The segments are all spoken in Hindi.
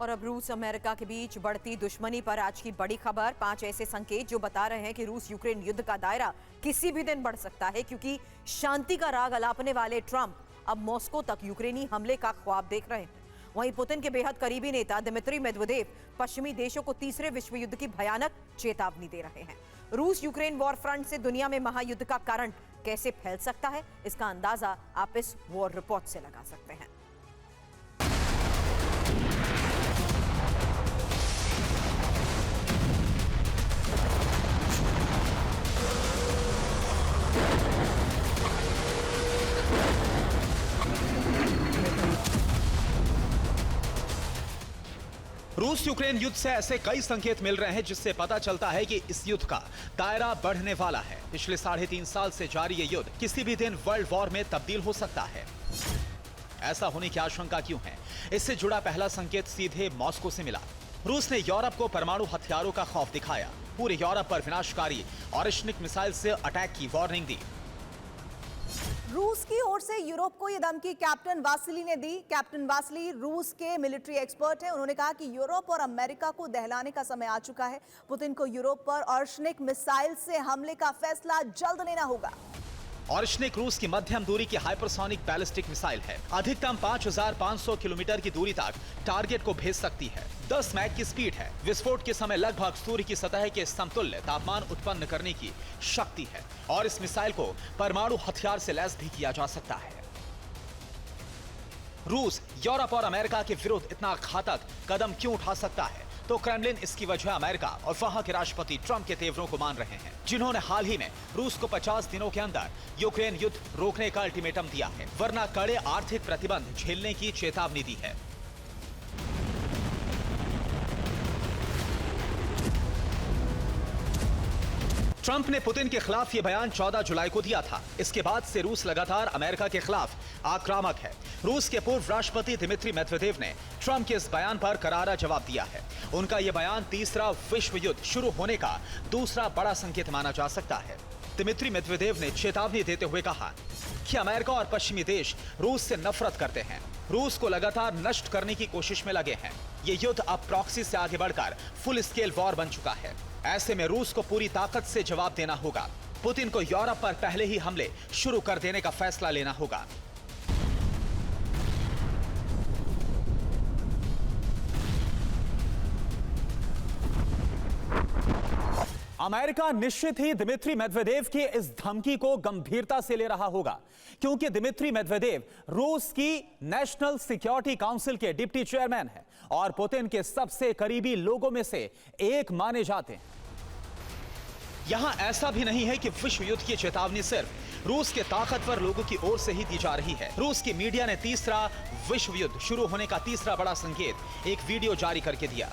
और अब रूस अमेरिका के बीच बढ़ती दुश्मनी पर आज की बड़ी खबर। 5 ऐसे संकेत जो बता रहे हैं कि रूस यूक्रेन युद्ध का दायरा किसी भी दिन बढ़ सकता है, क्योंकि शांति का राग अलापने वाले ट्रंप अब मॉस्को तक यूक्रेनी हमले का ख्वाब देख रहे हैं। वहीं पुतिन के बेहद करीबी नेता दिमित्री मेदवेदेव पश्चिमी देशों को तीसरे विश्व युद्ध की भयानक चेतावनी दे रहे हैं। रूस यूक्रेन वॉर फ्रंट से दुनिया में महायुद्ध का कारण कैसे फैल सकता है, इसका अंदाजा आप इस वॉर रिपोर्ट से लगा सकते हैं। रूस यूक्रेन युद्ध से ऐसे कई संकेत मिल रहे हैं जिससे पता चलता है कि इस युद्ध का दायरा बढ़ने वाला है। पिछले 3.5 साल से जारी ये युद्ध किसी भी दिन वर्ल्ड वॉर में तब्दील हो सकता है। ऐसा होने की आशंका क्यों है? इससे जुड़ा पहला संकेत सीधे मॉस्को से मिला। रूस ने यूरोप को परमाणु हथियारों का खौफ दिखाया, पूरे यूरोप पर विनाशकारी ऑरिशनिक मिसाइल से अटैक की वार्निंग दी। रूस की ओर से यूरोप को यह धमकी कैप्टन वासिली ने दी। कैप्टन वासिली रूस के मिलिट्री एक्सपर्ट हैं। उन्होंने कहा कि यूरोप और अमेरिका को दहलाने का समय आ चुका है। पुतिन को यूरोप पर ऑरिशनिक मिसाइल से हमले का फैसला जल्द लेना होगा। ऑरिशनिक रूस की मध्यम दूरी की हाइपरसोनिक बैलिस्टिक मिसाइल है। अधिकतम 5500 किलोमीटर की दूरी तक टारगेट को भेज सकती है। 10 मैक की स्पीड है। विस्फोट के समय लगभग सूर्य की सतह के समतुल्य तापमान उत्पन्न करने की शक्ति है और इस मिसाइल को परमाणु हथियार से लैस भी किया जा सकता है। रूस यूरोप और अमेरिका के विरुद्ध इतना घातक कदम क्यों उठा सकता है? तो क्रेमलिन इसकी वजह अमेरिका और वहां के राष्ट्रपति ट्रंप के तेवरों को मान रहे हैं, जिन्होंने हाल ही में रूस को 50 दिनों के अंदर यूक्रेन युद्ध रोकने का अल्टीमेटम दिया है, वरना कड़े आर्थिक प्रतिबंध झेलने की चेतावनी दी है। ट्रंप ने पुतिन के खिलाफ यह बयान 14 जुलाई को दिया था। इसके बाद से रूस लगातार अमेरिका के खिलाफ आक्रामक है। रूस के पूर्व राष्ट्रपति दिमित्री मेदवेदेव ने ट्रंप के इस बयान पर करारा जवाब दिया है। उनका यह बयान तीसरा विश्व युद्ध शुरू होने का दूसरा बड़ा संकेत माना जा सकता है। दिमित्री मेदवेदेव ने चेतावनी देते हुए कहा कि अमेरिका और पश्चिमी देश रूस से नफरत करते हैं, रूस को लगातार नष्ट करने की कोशिश में लगे हैं। ये युद्ध अब प्रॉक्सी से आगे बढ़कर फुल स्केल वॉर बन चुका है। ऐसे में रूस को पूरी ताकत से जवाब देना होगा। पुतिन को यूरोप पर पहले ही हमले शुरू कर देने का फैसला लेना होगा। अमेरिका निश्चित ही दिमित्री मेदवेदेव की इस धमकी को गंभीरता से ले रहा होगा, क्योंकि दिमित्री मेदवेदेव रूस की नेशनल सिक्योरिटी काउंसिल के डिप्टी चेयरमैन हैं और पुतिन के सबसे करीबी लोगों में से एक माने जाते हैं। यहां ऐसा भी नहीं है कि विश्व युद्ध की चेतावनी सिर्फ रूस के ताकतवर लोगों की ओर से ही दी जा रही है। रूस की मीडिया ने तीसरा विश्व युद्ध शुरू होने का तीसरा बड़ा संकेत एक वीडियो जारी करके दिया।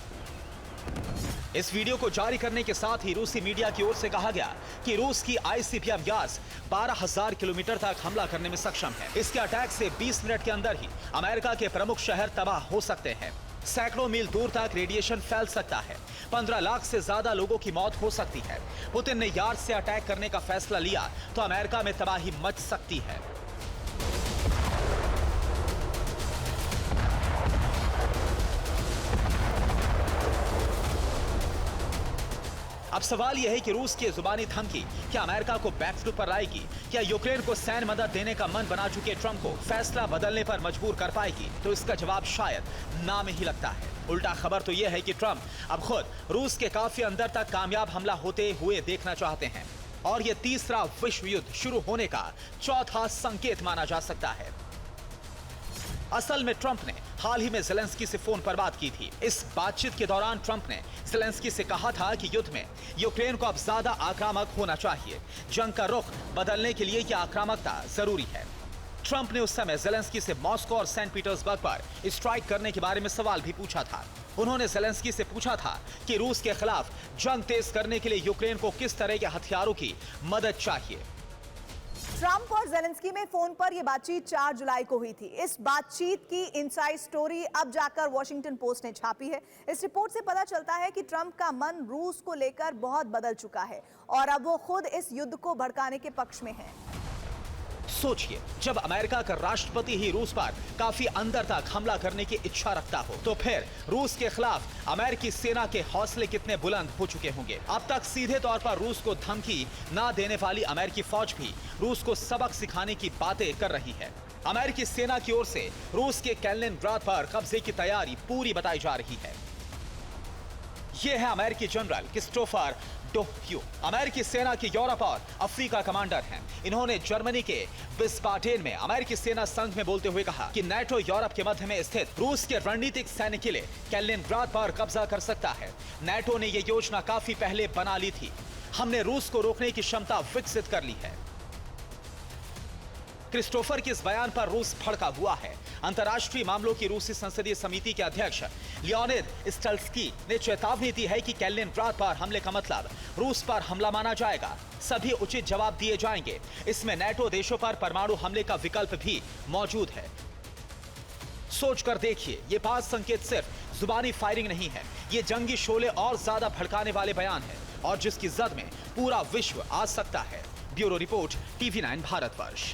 इस वीडियो को जारी करने के साथ ही रूसी मीडिया की ओर से कहा गया कि रूस की ICBM यार्ड्स 12,000 किलोमीटर तक हमला करने में सक्षम है। इसके अटैक से 20 मिनट के अंदर ही अमेरिका के प्रमुख शहर तबाह हो सकते हैं। सैकड़ों मील दूर तक रेडिएशन फैल सकता है। 15 लाख से ज्यादा लोगों की मौत हो सकती है। पुतिन ने यार्ड से अटैक करने का फैसला लिया तो अमेरिका में तबाही मच सकती है। अब सवाल यह है कि रूस की जुबानी धमकी क्या अमेरिका को बैकफुट पर लाएगी? क्या यूक्रेन को सैन्य मदद देने का मन बना चुके ट्रंप को फैसला बदलने पर मजबूर कर पाएगी? तो इसका जवाब शायद ना में ही लगता है। उल्टा खबर तो यह है कि ट्रंप अब खुद रूस के काफी अंदर तक कामयाब हमला होते हुए देखना चाहते हैं और यह तीसरा विश्व युद्ध शुरू होने का चौथा संकेत माना जा सकता है। असल में ट्रंप ने हाल ही में ज़ेलेंस्की से फोन पर बात की थी। इस बातचीत के दौरान ट्रंप ने ज़ेलेंस्की से कहा था कि युद्ध में यूक्रेन को अब ज्यादा आक्रामक होना चाहिए। जंग का रुख बदलने के लिए यह आक्रामकता जरूरी है। ट्रंप ने उस समय ज़ेलेंस्की से मॉस्को और सेंट पीटर्सबर्ग पर स्ट्राइक करने के बारे में सवाल भी पूछा था। उन्होंने ज़ेलेंस्की से पूछा था कि रूस के खिलाफ जंग तेज करने के लिए यूक्रेन को किस तरह के हथियारों की मदद चाहिए। ट्रंप और ज़ेलेंस्की में फोन पर यह बातचीत 4 जुलाई को हुई थी। इस बातचीत की इनसाइड स्टोरी अब जाकर वॉशिंगटन पोस्ट ने छापी है। इस रिपोर्ट से पता चलता है कि ट्रंप का मन रूस को लेकर बहुत बदल चुका है और अब वो खुद इस युद्ध को भड़काने के पक्ष में है। सोचिए, जब अमेरिका का राष्ट्रपति ही रूस पर काफी अंदर तक हमला करने की इच्छा रखता हो, तो फिर रूस के खिलाफ अमेरिकी सेना के हौसले कितने बुलंद हो चुके होंगे। अब तक सीधे तौर पर रूस को धमकी ना देने वाली अमेरिकी फौज भी रूस को सबक सिखाने की बातें कर रही है। अमेरिकी सेना की ओर से रूस के कैलिनिनग्राड पर कब्जे की तैयारी पूरी बताई जा रही है। यह है अमेरिकी जनरल क्रिस्टोफर डोह्यू, अमेरिकी सेना के यूरोप और अफ्रीका कमांडर हैं। इन्होंने जर्मनी के विस्बाडेन में अमेरिकी सेना संघ में बोलते हुए कहा कि नाटो यूरोप के मध्य में स्थित रूस के रणनीतिक सैन्य किले कैलिनिनग्राड पर कब्जा कर सकता है। नाटो ने यह योजना काफी पहले बना ली थी। हमने रूस को रोकने की क्षमता विकसित कर ली है। क्रिस्टोफर के इस बयान पर रूस भड़का हुआ है। अंतर्राष्ट्रीय मामलों की रूसी संसदीय समिति के अध्यक्ष लियोनिद स्टल्स्की ने चेतावनी दी है कि कैलिनिनग्राड पर हमले का मतलब रूस पर हमला माना जाएगा। सभी उचित जवाब दिए जाएंगे। इसमें नाटो देशों पर परमाणु हमले का विकल्प भी मौजूद है। सोचकर देखिए, ये 5 संकेत सिर्फ जुबानी फायरिंग नहीं है, ये जंगी शोले और ज्यादा भड़काने वाले बयान है, और जिसकी जद में पूरा विश्व आ सकता है। Bureau report, TV9 Bharatvarsh.